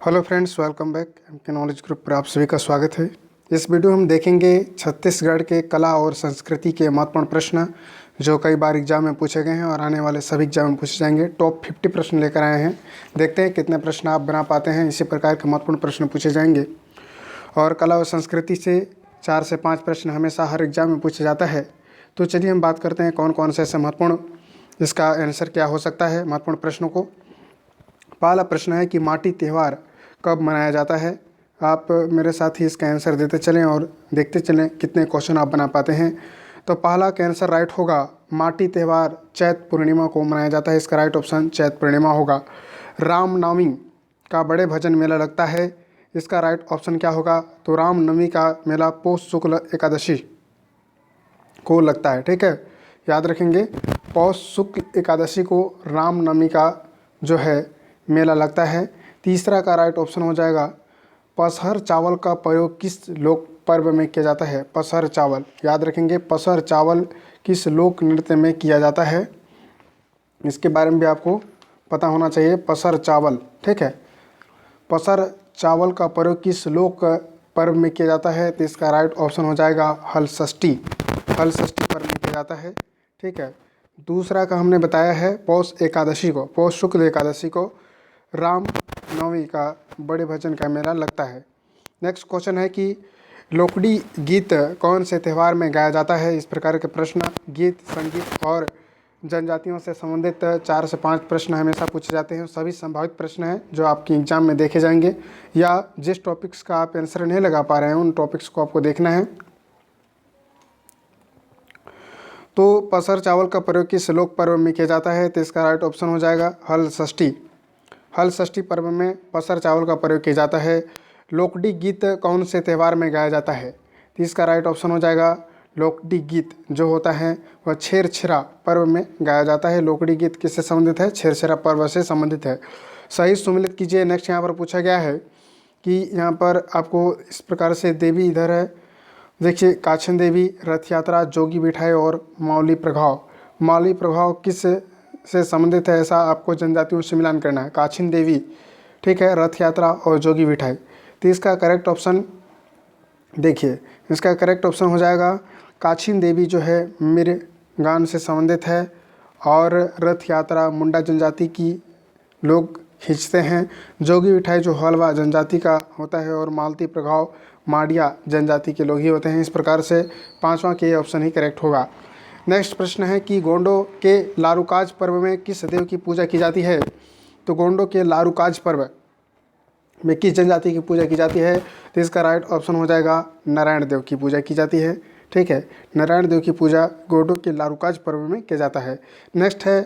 Hello friends, welcome back. MK knowledge group पर आप सभी का स्वागत है। इस वीडियो में हम देखेंगे छत्तीसगढ़ के कला और संस्कृति के महत्वपूर्ण प्रश्न जो कई बार एग्जाम में पूछे गए हैं और आने वाले सभी एग्जाम में पूछे जाएंगे। टॉप 50 प्रश्न लेकर आए हैं। देखते हैं कितने प्रश्न आप बना पाते हैं। इसी प्रकार के महत्वपूर्ण प्रश्न पूछे जाएंगे और कला और संस्कृति से 4 से 5 प्रश्न हमेशा हर एग्जाम में पूछा जाता है। तो चलिए हम बात करते हैं कौन कौन से ऐसे महत्वपूर्ण इसका आंसर क्या हो सकता है महत्वपूर्ण प्रश्नों को। पहला प्रश्न है कि माटी त्यौहार कब मनाया जाता है। आप मेरे साथ ही इसका आंसर देते चलें और देखते चलें कितने क्वेश्चन आप बना पाते हैं। तो पहला का आंसर राइट होगा, माटी त्यौहार चैत पूर्णिमा को मनाया जाता है। इसका राइट ऑप्शन चैत पूर्णिमा होगा। रामनवमी का बड़े भजन मेला लगता है। इसका राइट ऑप्शन क्या होगा? तो रामनवमी का मेला पौष शुक्ल एकादशी को लगता है। ठीक है, याद रखेंगे, पौष शुक्ल एकादशी को रामनवमी का जो है मेला लगता है। तीसरा का राइट ऑप्शन हो जाएगा, पसहर चावल का प्रयोग किस लोक पर्व में किया जाता है। पसहर चावल, याद रखेंगे, पसहर चावल किस लोक नृत्य में किया जाता है। इसके बारे में भी आपको पता होना चाहिए। पसहर चावल, ठीक है, पसहर चावल का प्रयोग किस लोक पर्व में किया जाता है। तो इसका राइट ऑप्शन हो जाएगा हल षष्ठी। हल षष्ठी पर्व में किया जाता है। ठीक है, दूसरा का हमने बताया है पौष एकादशी को, पौष शुक्ल एकादशी को राम नवमी का बड़े भजन का मेला लगता है। नेक्स्ट क्वेश्चन है कि लोकड़ी गीत कौन से त्यौहार में गाया जाता है। इस प्रकार के प्रश्न गीत, संगीत और जनजातियों से संबंधित 4 से 5 प्रश्न हमेशा पूछे जाते हैं। सभी संभावित प्रश्न हैं जो आपके एग्जाम में देखे जाएंगे, या जिस टॉपिक्स का आप आंसर नहीं लगा पा रहे हैं उन टॉपिक्स को आपको देखना है। तो पसहर चावल का प्रयोग किस लोक पर्व में किया जाता है। तो इसका राइट ऑप्शन हो जाएगा हल षष्ठी। हल षष्ठी पर्व में पसहर चावल का प्रयोग किया जाता है। लोकड़ी गीत कौन से त्यौहार में गाया जाता है। तो इसका राइट ऑप्शन हो जाएगा लोकड़ी गीत जो होता है वह छेरछेरा पर्व में गाया जाता है। लोकड़ी गीत किससे संबंधित है? छेरछेरा पर्व से संबंधित है। सही सुमिलित कीजिए। नेक्स्ट यहाँ पर पूछा गया है कि यहाँ पर आपको इस प्रकार से देवी इधर है, देखिए, काछन देवी, रथ यात्रा, जोगी बिठाई और मौली प्रभाव। मौली प्रभाव किस से संबंधित है, ऐसा आपको जनजातियों से मिलान करना है। काछिन देवी, ठीक है, रथ यात्रा और जोगी बिठाई। तो इसका करेक्ट ऑप्शन देखिए, इसका करेक्ट ऑप्शन हो जाएगा काछिन देवी जो है मृगान से संबंधित है और रथ यात्रा मुंडा जनजाति की लोग खींचते हैं। जोगी बिठाई जो हलवा जनजाति का होता है और मालती प्रभाव माड़िया जनजाति के लोग ही होते हैं। इस प्रकार से पाँचवा के ऑप्शन ही करेक्ट होगा। नेक्स्ट प्रश्न है कि गोंडों के लारूकाज पर्व में किस देव की पूजा की जाती है। तो गोंडों के लारूकाज पर्व में किस जनजाति की पूजा की जाती है। तो इसका राइट ऑप्शन हो जाएगा नारायण देव की पूजा की जाती है। ठीक है, नारायण देव की पूजा गोंडों के लारूकाज पर्व में किया जाता है। नेक्स्ट है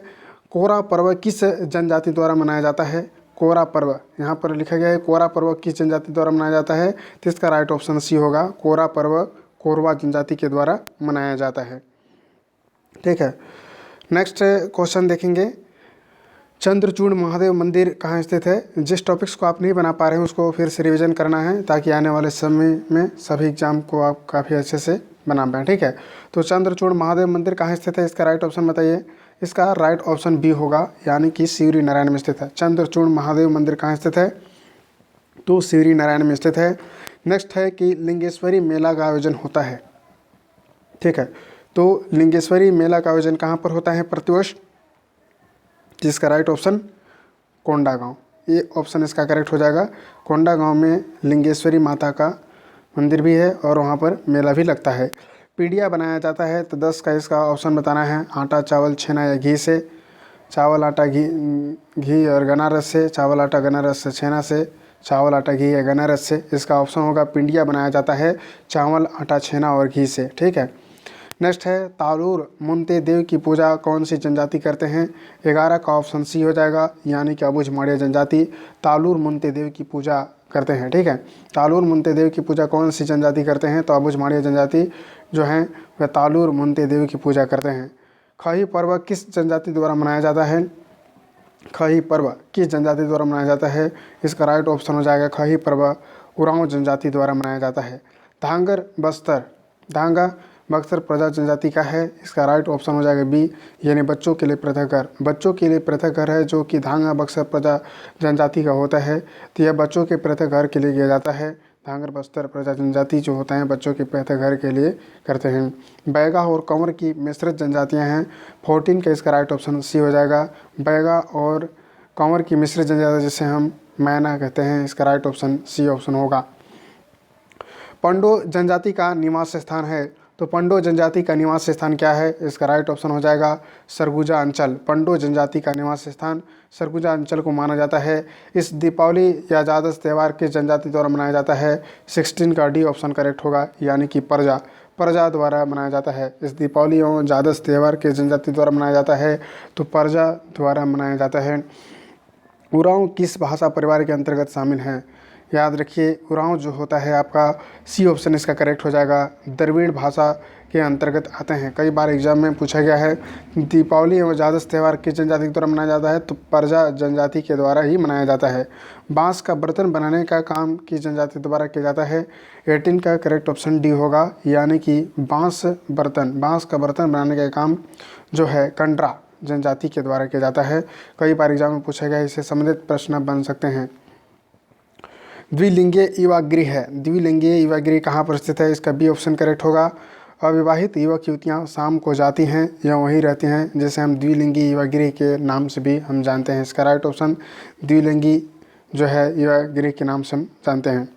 कोरा पर्व किस जनजाति द्वारा मनाया जाता है। कोरा पर्व यहाँ पर लिखा गया है, कोरा पर्व किस जनजाति द्वारा मनाया जाता है। तो इसका राइट ऑप्शन सी होगा, कोरा पर्व कोरवा जनजाति के द्वारा मनाया जाता है। ठीक है, नेक्स्ट क्वेश्चन देखेंगे, चंद्रचूड़ महादेव मंदिर कहाँ स्थित है। जिस टॉपिक्स को आप नहीं बना पा रहे हैं उसको फिर से रिवीजन करना है ताकि आने वाले समय में सभी एग्जाम को आप काफ़ी अच्छे से बना पाएँ। ठीक है, तो चंद्रचूड़ महादेव मंदिर कहाँ स्थित है, इसका राइट ऑप्शन बताइए। इसका राइट ऑप्शन बी होगा, यानी कि सिवरी नारायण में स्थित है। चंद्रचूड़ महादेव मंदिर कहाँ स्थित है, तो सिवरी नारायण में स्थित है। नेक्स्ट है कि लिंगेश्वरी मेला का आयोजन होता है। ठीक है, तो लिंगेश्वरी मेला का आयोजन कहाँ पर होता है प्रतिवर्ष। जिसका राइट ऑप्शन कोंडागांव, ये ऑप्शन इसका करेक्ट हो जाएगा। कोंडागांव में लिंगेश्वरी माता का मंदिर भी है और वहाँ पर मेला भी लगता है। पीढ़िया बनाया जाता है, तो 10 का इसका ऑप्शन बताना है। आटा, चावल, छेना या घी से। चावल, आटा, घी और गन्ना रस से। चावल, आटा, गन्ना रस से, छेना से। चावल, आटा, घी या गन्ना रस से। इसका ऑप्शन होगा पिंडिया बनाया जाता है चावल, आटा, छेना और घी से। ठीक है, नेक्स्ट है तालूर मुंते देव की पूजा कौन सी जनजाति करते हैं। 11 का ऑप्शन सी हो जाएगा, यानी कि अबुझ माड़िया जनजाति तालूर मुंते देव की पूजा करते हैं। ठीक है, तालूर मुंते देव की पूजा कौन सी जनजाति करते हैं, तो अबुझ माड़िया जनजाति जो हैं वह तालूर मुंते देव की पूजा करते हैं। खही पर्व किस जनजाति द्वारा मनाया जाता है। खही पर्व किस जनजाति द्वारा मनाया जाता है। इसका राइट ऑप्शन हो जाएगा खही पर्व उरांव जनजाति द्वारा मनाया जाता है। धांगर बस्तर, धांगा बक्सर प्रजा जनजाति का है, इसका राइट ऑप्शन हो जाएगा बी, यानी बच्चों के लिए पृथक घर। बच्चों के लिए पृथक घर है जो कि धांगा बक्सर प्रजा जनजाति का होता है, तो यह बच्चों के पृथक घर के लिए किया जाता है। धांगर बस्तर प्रजा जनजाति जो होता है बच्चों के पृथक घर के लिए करते हैं। बैगा और कंवर की मिश्रित जनजातियाँ हैं 14 का, इसका राइट ऑप्शन सी हो जाएगा। बैगा और कंवर की मिश्रित जनजाति जिसे हम मैना कहते हैं, इसका राइट ऑप्शन सी ऑप्शन होगा। पंडो जनजाति का निवास स्थान है, तो पंडो जनजाति का निवास स्थान क्या है, इसका राइट ऑप्शन हो जाएगा सरगुजा अंचल। पंडो जनजाति का निवास स्थान सरगुजा अंचल को माना जाता है। इस दीपावली या ज़्यादश त्यौहार किस जनजाति द्वारा मनाया जाता है, 16 का डी ऑप्शन करेक्ट होगा, यानी कि प्रजा द्वारा मनाया जाता है। इस दीपावली एवं ज़्यादश त्यौहार किस जनजाति द्वारा मनाया जाता है, तो प्रजा द्वारा मनाया जाता है। उरांव किस भाषा परिवार के अंतर्गत शामिल हैं, याद रखिए उरांव जो होता है आपका सी ऑप्शन इसका करेक्ट हो जाएगा, द्रविड़ भाषा के अंतर्गत आते हैं। कई बार एग्जाम में पूछा गया है दीपावली एवं ज़्यादश त्यौहार किस जनजाति के द्वारा मनाया जाता है, तो प्रजा जनजाति के द्वारा ही मनाया जाता है। बांस का बर्तन बनाने का काम किस जनजाति द्वारा किया जाता है, 18 का करेक्ट ऑप्शन डी होगा, यानी कि बांस का बर्तन बनाने का काम जो है कंडरा जनजाति के द्वारा किया जाता है। कई बार एग्जाम में पूछा गया है, इससे संबंधित प्रश्न बन सकते हैं। द्विलिंगीय युवा गृह है, द्विलिंगीय युवा गृह कहाँ पर स्थित है, इसका बी ऑप्शन करेक्ट होगा। अविवाहित युवक युवतियाँ शाम को जाती हैं या वहीं रहती हैं, जैसे हम द्विलिंगी युवा गृह के नाम से भी हम जानते हैं। इसका राइट ऑप्शन द्विलिंगी जो है युवा गृह के नाम से हम जानते हैं,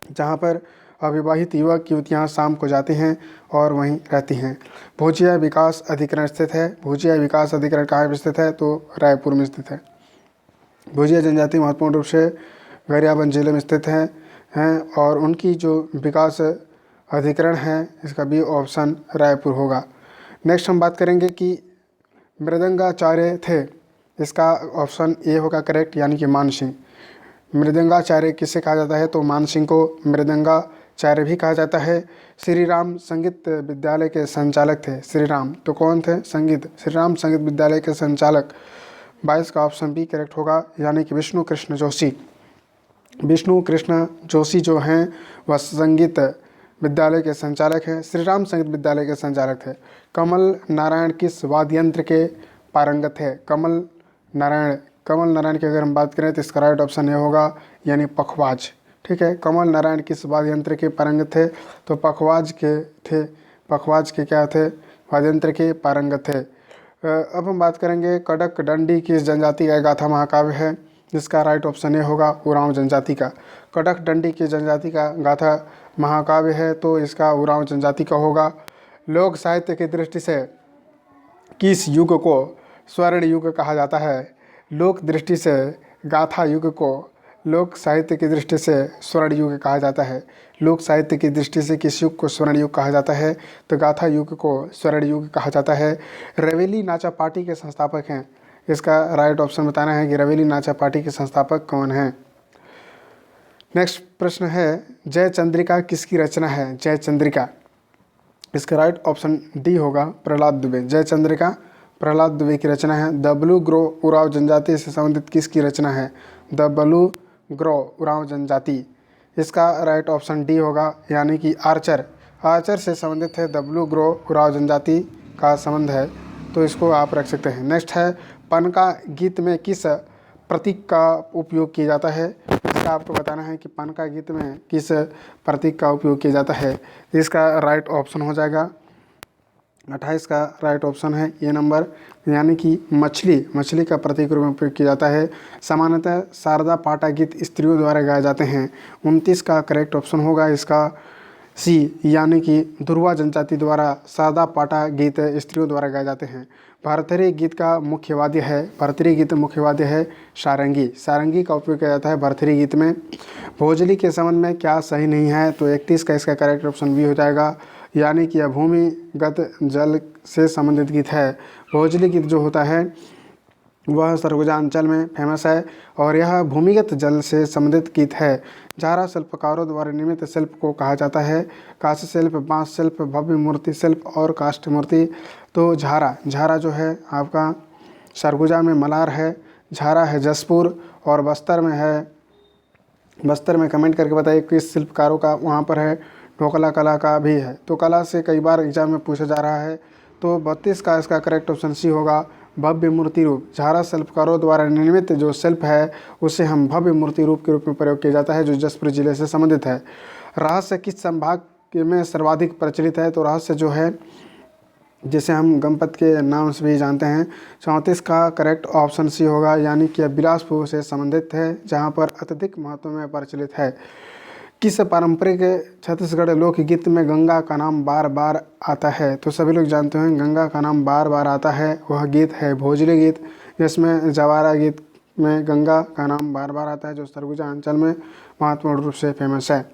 जहाँ पर अविवाहित युवक युवतियाँ शाम को जाती हैं और वहीं रहती हैं। भुजिया विकास अधिकरण स्थित है, भुजिया विकास अधिकरण कहाँ पर स्थित है, तो रायपुर में स्थित है। भुजिया जनजाति महत्वपूर्ण रूप से गरियाबंद जिले में स्थित हैं और उनकी जो विकास अधिकरण है इसका भी ऑप्शन रायपुर होगा। नेक्स्ट हम बात करेंगे कि मृदंगाचार्य थे, इसका ऑप्शन ए होगा करेक्ट, यानी कि मान सिंह। मृदंगाचार्य किसे कहा जाता है, तो मान सिंह को मृदंगाचार्य भी कहा जाता है। श्री राम संगीत विद्यालय के संचालक थे, श्री राम तो कौन थे, श्री राम संगीत विद्यालय के संचालक। 22 का ऑप्शन बी करेक्ट होगा, यानी कि विष्णु कृष्ण जोशी जो हैं वह संगीत विद्यालय के संचालक हैं, श्री राम संगीत विद्यालय के संचालक थे। कमल नारायण किस वाद्य यंत्र के पारंगत है, कमल नारायण की अगर हम बात करें तो इसका राइट ऑप्शन ये होगा, यानी पखवाज। ठीक है, कमल नारायण किस वाद्य यंत्र के पारंगत थे, तो पखवाज के क्या थे, वाद्य यंत्र के पारंगत थे। अब हम बात करेंगे कड़क डंडी किस जनजाति का गाथा महाकाव्य है, जिसका राइट ऑप्शन ये होगा उरांव जनजाति का। कड़क डंडी की जनजाति का गाथा महाकाव्य है, तो इसका उरांव जनजाति का होगा। लोक साहित्य की दृष्टि से किस युग को स्वर्ण युग कहा जाता है, लोक दृष्टि से गाथा युग को लोक साहित्य की दृष्टि से स्वर्ण युग कहा जाता है। लोक साहित्य की दृष्टि से किस युग को स्वर्ण युग कहा जाता है, तो गाथा युग को स्वर्ण युग कहा जाता है। रवेली नाचा पार्टी के संस्थापक हैं, इसका राइट ऑप्शन बताना है कि रवेली नाचा पार्टी के संस्थापक कौन हैं। नेक्स्ट प्रश्न है जय चंद्रिका किसकी रचना है, जय चंद्रिका, इसका राइट ऑप्शन डी होगा प्रहलाद दुबे। जय चंद्रिका प्रहलाद दुबे की रचना है। द ब्लू ग्रो उरांव जनजाति से संबंधित किसकी रचना है, द ब्लू ग्रो उरांव जनजाति, इसका राइट ऑप्शन डी होगा, यानी कि आर्चर से संबंधित है। द ब्लू ग्रो उरांव जनजाति का संबंध है, तो इसको आप रख सकते हैं। नेक्स्ट है पनका गीत में किस प्रतीक का उपयोग किया जाता है, इसका आपको बताना है कि पनका गीत में किस प्रतीक का उपयोग किया जाता है। इसका राइट ऑप्शन हो जाएगा 28 का राइट ऑप्शन है ये नंबर, यानी कि मछली का प्रतीक रूप में उपयोग किया जाता है। सामान्यतः शारदा पाटा गीत स्त्रियों द्वारा गाए जाते हैं। 29 का करेक्ट ऑप्शन होगा इसका सी, यानी कि दुर्वा जनजाति द्वारा शारदा पाटा गीत स्त्रियों द्वारा गाए जाते हैं। भरथरी गीत मुख्य वाद्य है सारंगी का उपयोग किया जाता है भरथरी गीत में। भोजली के संबंध में क्या सही नहीं है, तो 31 का इसका करेक्ट ऑप्शन बी हो जाएगा, यानी कि यह भूमिगत जल से संबंधित गीत है। भोजली गीत जो होता है वह सरगुजा अंचल में फेमस है और यह भूमिगत जल से संबंधित गीत है। झारा शिल्पकारों द्वारा निर्मित शिल्प को कहा जाता है कांस्य शिल्प, बांस शिल्प, भव्य मूर्ति शिल्प और काष्ठ मूर्ति। तो झारा जो है आपका सरगुजा में मलार है, झारा है जसपुर और बस्तर में कमेंट करके बताइए किस शिल्पकारों का वहाँ पर है ढोकला कला का भी है, तो कला से कई बार एग्जाम में पूछा जा रहा है। तो 32 का इसका करेक्ट ऑप्शन सी होगा, भव्य मूर्ति रूप। झारा शिल्पकारों द्वारा निर्मित जो शिल्प है उसे हम भव्य मूर्ति रूप के रूप में प्रयोग किया जाता है, जो जसपुर जिले से संबंधित है। रहस्य किस संभाग में सर्वाधिक प्रचलित है? तो रहस्य जो है जिसे हम गणपत के नाम से भी जानते हैं। 34 का करेक्ट ऑप्शन सी होगा, यानी कि बिलासपुर से संबंधित है, जहाँ पर अत्यधिक महत्व में प्रचलित है। किस पारंपरिक छत्तीसगढ़ लोकगीत में गंगा का नाम बार बार आता है? तो सभी लोग जानते हैं गंगा का नाम बार बार आता है, वह गीत है भोजली गीत, जिसमें जवारा गीत में गंगा का नाम बार बार आता है, जो सरगुजा अंचल में महत्वपूर्ण रूप से फेमस है।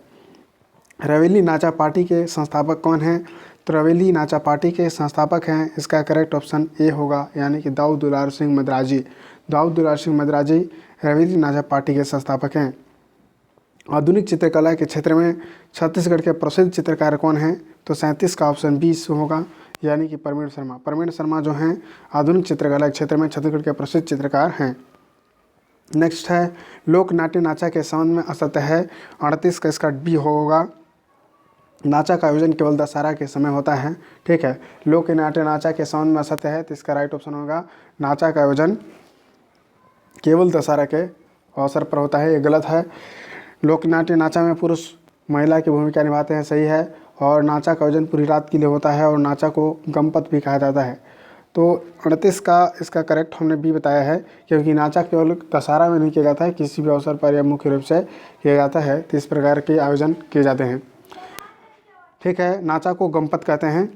रवेली नाचा पार्टी के संस्थापक कौन हैं? तो रवेली नाचा पार्टी के संस्थापक हैं, इसका करेक्ट ऑप्शन ए होगा, यानी कि दाऊद दुलार सिंह मद्राजी। दाऊद दुलार सिंह मद्राजी रवेली नाचा पार्टी के संस्थापक हैं। आधुनिक चित्रकला के क्षेत्र में छत्तीसगढ़ के प्रसिद्ध चित्रकार कौन हैं? तो 37 का ऑप्शन बी होगा, यानी कि प्रवीण शर्मा। प्रवीण शर्मा जो हैं आधुनिक चित्रकला के क्षेत्र में छत्तीसगढ़ के प्रसिद्ध चित्रकार हैं। नेक्स्ट है लोक नाट्य नाचा के संबंध में असत्य है। 38 का इसका बी होगा, नाचा का आयोजन केवल दशहरा के समय होता है। ठीक है, लोक नाट्य नाचा के संबंध में असत्य है, तो इसका राइट ऑप्शन होगा नाचा का आयोजन केवल दशहरा के अवसर पर होता है, ये गलत है। लोक नाट्य नाचा में पुरुष महिला की भूमिका निभाते हैं, सही है। और नाचा का आयोजन पूरी रात के लिए होता है और नाचा को गणपत भी कहा जाता है। तो 38 का इसका करेक्ट हमने बी बताया है, क्योंकि नाचा केवल दशहरा में नहीं किया जाता है, किसी भी अवसर पर या मुख्य रूप से किया जाता है, तो इस प्रकार के आयोजन किए जाते हैं। ठीक है, नाचा को गणपत कहते हैं।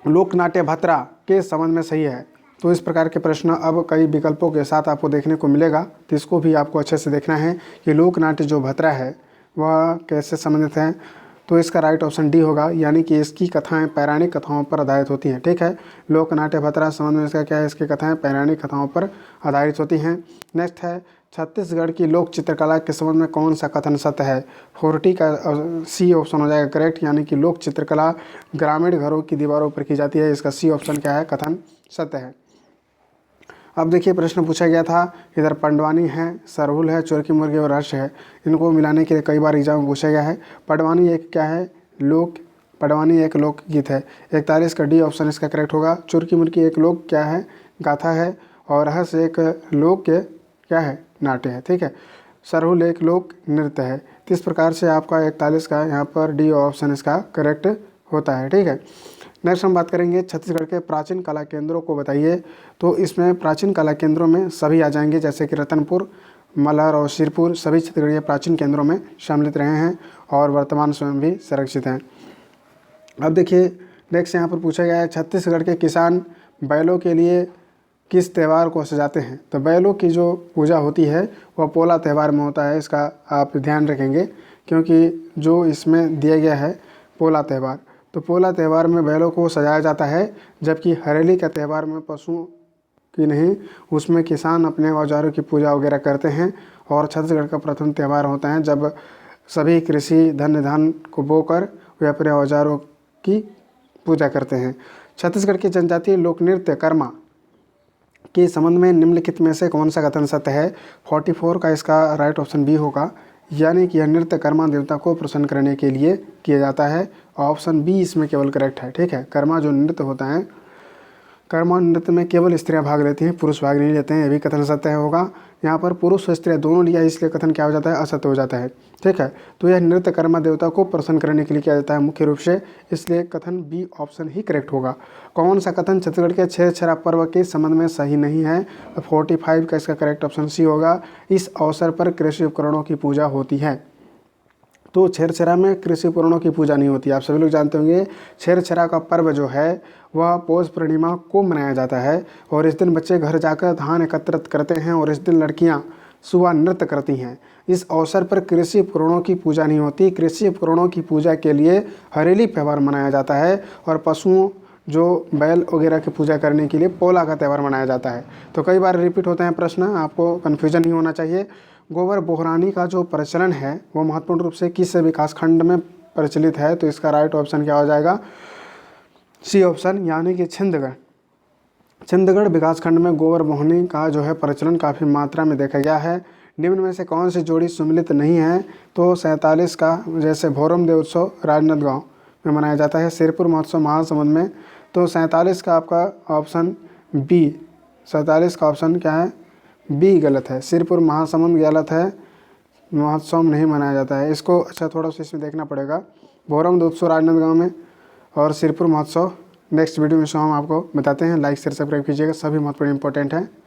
लोक नाट्य भतरा के संबंध में सही है। तो इस प्रकार के प्रश्न अब कई विकल्पों के साथ आपको देखने को मिलेगा, तो इसको भी आपको अच्छे से देखना है कि लोक नाट्य जो भतरा है वह कैसे संबंधित है। तो इसका राइट ऑप्शन डी होगा, यानी कि इसकी कथाएं पौराणिक कथाओं पर आधारित होती हैं। ठीक है, लोक नाट्य भतरा संबंध में इसका क्या है, इसकी कथाएं पौराणिक कथाओं पर आधारित होती हैं। नेक्स्ट है छत्तीसगढ़ की लोक चित्रकला के संबंध में कौन सा कथन सत्य है? 40 का सी ऑप्शन हो जाएगा करेक्ट, यानी कि लोक चित्रकला ग्रामीण घरों की दीवारों पर की जाती है, इसका सी ऑप्शन क्या है, कथन सत्य है। अब देखिए प्रश्न पूछा गया था, इधर पंडवानी है, सरहुल है, चुरकी मुर्गी और रश है, इनको मिलाने के लिए कई बार एग्जाम में पूछा गया है। पंडवानी एक क्या है, पंडवानी एक लोकगीत है, 41 का डी ऑप्शन इसका करेक्ट होगा। चुरकी मुर्गी एक लोक क्या है, गाथा है, और रहस्य एक लोक के क्या है, नाट्य है। ठीक है, सरहुल एक लोक नृत्य है। तो इस प्रकार से आपका 41 का यहाँ पर डी ऑप्शन इसका करेक्ट होता है। ठीक है, नेक्स्ट हम बात करेंगे छत्तीसगढ़ के प्राचीन कला केंद्रों को बताइए। तो इसमें प्राचीन कला केंद्रों में सभी आ जाएंगे, जैसे कि रतनपुर, मलहर और सिरपुर, सभी छत्तीसगढ़ के प्राचीन केंद्रों में सम्मिलित रहे हैं और वर्तमान समय भी संरक्षित हैं। अब देखिए नेक्स्ट यहाँ पर पूछा गया है, छत्तीसगढ़ के किसान बैलों के लिए किस त्यौहार को सजाते हैं? तो बैलों की जो पूजा होती है वह पोला त्यौहार में होता है, इसका आप ध्यान रखेंगे, क्योंकि जो इसमें दिया गया है पोला त्यौहार, तो पोला त्यौहार में बैलों को सजाया जाता है, जबकि हरेली का त्यौहार में पशुओं की नहीं, उसमें किसान अपने औजारों की पूजा वगैरह करते हैं। और छत्तीसगढ़ का प्रथम त्यौहार होता है जब सभी कृषि धन्य धान को बोकर वे अपने औजारों की पूजा करते हैं। छत्तीसगढ़ की जनजातीय लोक नृत्य कर्मा के संबंध में निम्नलिखित में से कौन सा कथन सत्य है? 44 का इसका राइट ऑप्शन बी होगा, यानी कि यह नृत्य कर्मा देवता को प्रसन्न करने के लिए किया जाता है। ऑप्शन बी इसमें केवल करेक्ट है। ठीक है, कर्मा जो नृत्य होता है, कर्मा नृत्य में केवल स्त्रियां भाग लेती हैं, पुरुष भाग नहीं लेते हैं, ये भी कथन सत्य होगा। यहाँ पर पुरुष और स्त्रियां दोनों लिया, इसलिए कथन क्या हो जाता है, असत्य हो जाता है। ठीक है, तो यह नृत्य कर्मा देवता को प्रसन्न करने के लिए किया जाता है मुख्य रूप से, इसलिए कथन बी ऑप्शन ही करेक्ट होगा। कौन सा कथन छत्तीसगढ़ के छेरछेरा पर्व के संबंध में सही नहीं है? 45 का इसका करेक्ट ऑप्शन सी होगा, इस अवसर पर कृषि उपकरणों की पूजा होती है। तो छेरछेरा में कृषि उपकरणों की पूजा नहीं होती। आप सभी लोग जानते होंगे छेरछेरा का पर्व जो है वह पौष पूर्णिमा को मनाया जाता है, और इस दिन बच्चे घर जाकर धान एकत्रित करते हैं और इस दिन लड़कियां सुबह नृत्य करती हैं। इस अवसर पर कृषि उपकरणों की पूजा नहीं होती। कृषि उपकरणों की पूजा के लिए हरेली त्यौहार मनाया जाता है, और पशुओं जो बैल वगैरह की पूजा करने के लिए पोला का त्यौहार मनाया जाता है। तो कई बार रिपीट होते हैं प्रश्न, आपको कन्फ्यूजन नहीं होना चाहिए। गोबर बोहरानी का जो प्रचलन है वो महत्वपूर्ण रूप से किस विकासखंड में प्रचलित है? तो इसका राइट ऑप्शन क्या हो जाएगा, सी ऑप्शन, यानी कि छिंदगढ़। छिंदगढ़ विकासखंड में गोबर बोहनी का जो है प्रचलन काफ़ी मात्रा में देखा गया है। निम्न में से कौन सी जोड़ी सम्मिलित नहीं है? तो 47 का जैसे भोरम देव उत्सव राजनांदगांव में मनाया जाता है, सिरपुर महोत्सव महासमुंद में। तो 47 का आपका ऑप्शन बी, 47 का ऑप्शन क्या है? बी गलत है, सिरपुर महासमुंद गलत है, महोत्सव नहीं मनाया जाता है। इसको अच्छा थोड़ा सा इसमें देखना पड़ेगा। भोरम देव उत्सव राजनांदगांव में और सिरपुर महोत्सव नेक्स्ट वीडियो में हम आपको बताते हैं। लाइक शेयर सब्सक्राइब कीजिएगा, सभी महत्वपूर्ण इंपॉर्टेंट है।